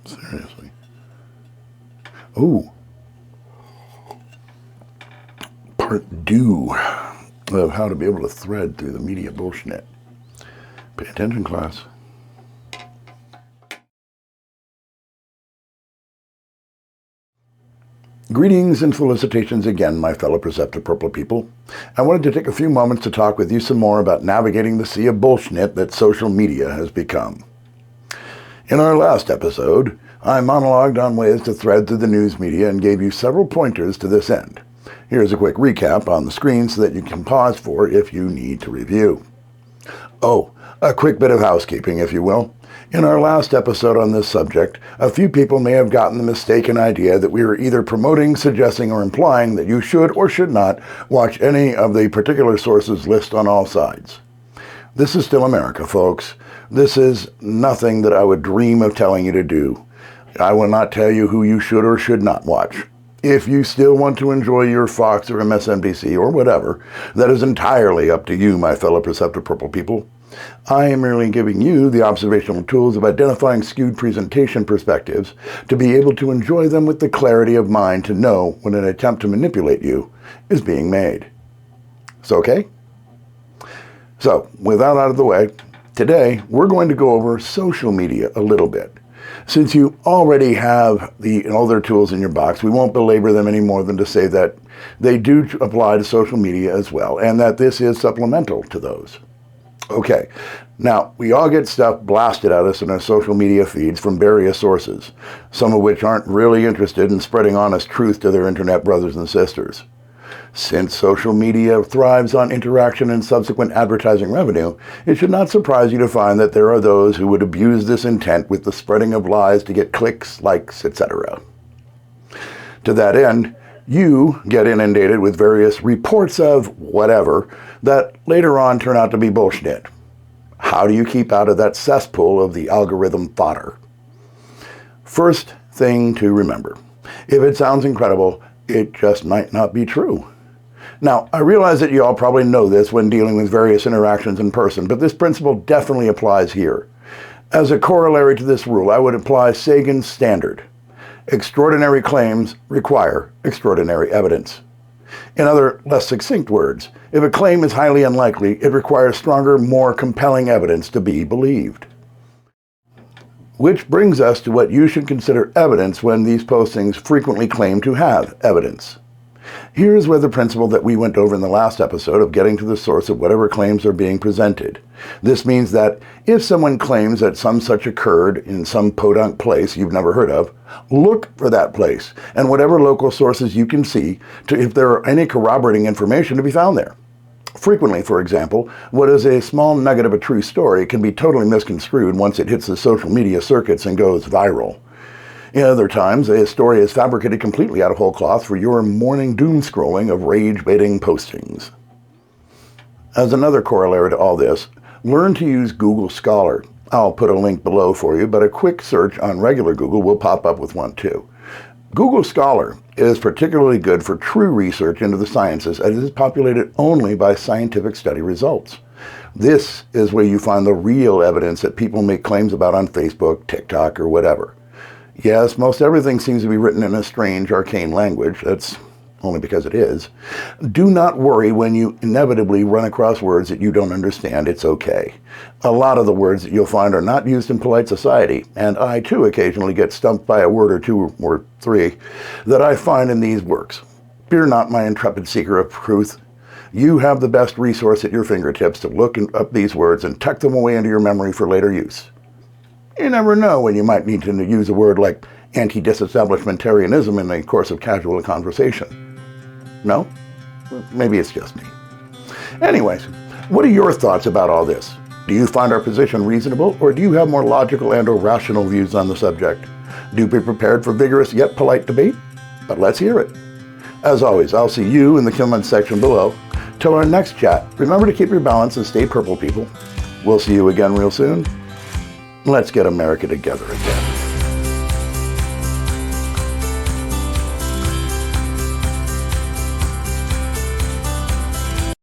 Seriously. Ooh. Part 2 of how to be able to thread through the media bullshit. Pay attention, class. Greetings and felicitations again, my fellow perceptive purple people. I wanted to take a few moments to talk with you some more about navigating the sea of bullshit that social media has become. In our last episode, I monologued on ways to thread through the news media and gave you several pointers to this end. Here's a quick recap on the screen so that you can pause for if you need to review. Oh, a quick bit of housekeeping, if you will. In our last episode on this subject, a few people may have gotten the mistaken idea that we were either promoting, suggesting, or implying that you should or should not watch any of the particular sources listed on all sides. This is still America, folks. This is nothing that I would dream of telling you to do. I will not tell you who you should or should not watch. If you still want to enjoy your Fox or MSNBC or whatever, that is entirely up to you, my fellow perceptive purple people. I am merely giving you the observational tools of identifying skewed presentation perspectives to be able to enjoy them with the clarity of mind to know when an attempt to manipulate you is being made. So, okay? So, with that out of the way, today we're going to go over social media a little bit. Since you already have the other tools in your box, we won't belabor them any more than to say that they do apply to social media as well, and that this is supplemental to those. Okay, now we all get stuff blasted at us in our social media feeds from various sources, some of which aren't really interested in spreading honest truth to their internet brothers and sisters. Since social media thrives on interaction and subsequent advertising revenue, it should not surprise you to find that there are those who would abuse this intent with the spreading of lies to get clicks, likes, etc. To that end, you get inundated with various reports of whatever that later on turn out to be bullshit. How do you keep out of that cesspool of the algorithm fodder? First thing to remember, if it sounds incredible, it just might not be true. Now, I realize that you all probably know this when dealing with various interactions in person, but this principle definitely applies here. As a corollary to this rule, I would apply Sagan's standard. Extraordinary claims require extraordinary evidence. In other, less succinct words, if a claim is highly unlikely, it requires stronger, more compelling evidence to be believed. Which brings us to what you should consider evidence when these postings frequently claim to have evidence. Here's where the principle that we went over in the last episode of getting to the source of whatever claims are being presented. This means that if someone claims that some such occurred in some podunk place you've never heard of, look for that place and whatever local sources you can see to if there are any corroborating information to be found there. Frequently, for example, what is a small nugget of a true story can be totally misconstrued once it hits the social media circuits and goes viral. In other times, a story is fabricated completely out of whole cloth for your morning doom scrolling of rage-baiting postings. As another corollary to all this, learn to use Google Scholar. I'll put a link below for you, but a quick search on regular Google will pop up with one too. Google Scholar is particularly good for true research into the sciences as it is populated only by scientific study results. This is where you find the real evidence that people make claims about on Facebook, TikTok, or whatever. Yes, most everything seems to be written in a strange, arcane language. That's only because it is. Do not worry when you inevitably run across words that you don't understand. It's okay. A lot of the words that you'll find are not used in polite society, and I too occasionally get stumped by a word or two or three that I find in these works. Fear not, my intrepid seeker of truth. You have the best resource at your fingertips to look up these words and tuck them away into your memory for later use. You never know when you might need to use a word like anti-disestablishmentarianism in the course of casual conversation. No? Maybe it's just me. Anyways, what are your thoughts about all this? Do you find our position reasonable, or do you have more logical and/or rational views on the subject? Do be prepared for vigorous yet polite debate? But let's hear it. As always, I'll see you in the comment section below. Till our next chat, remember to keep your balance and stay purple, people. We'll see you again real soon. Let's get America together again.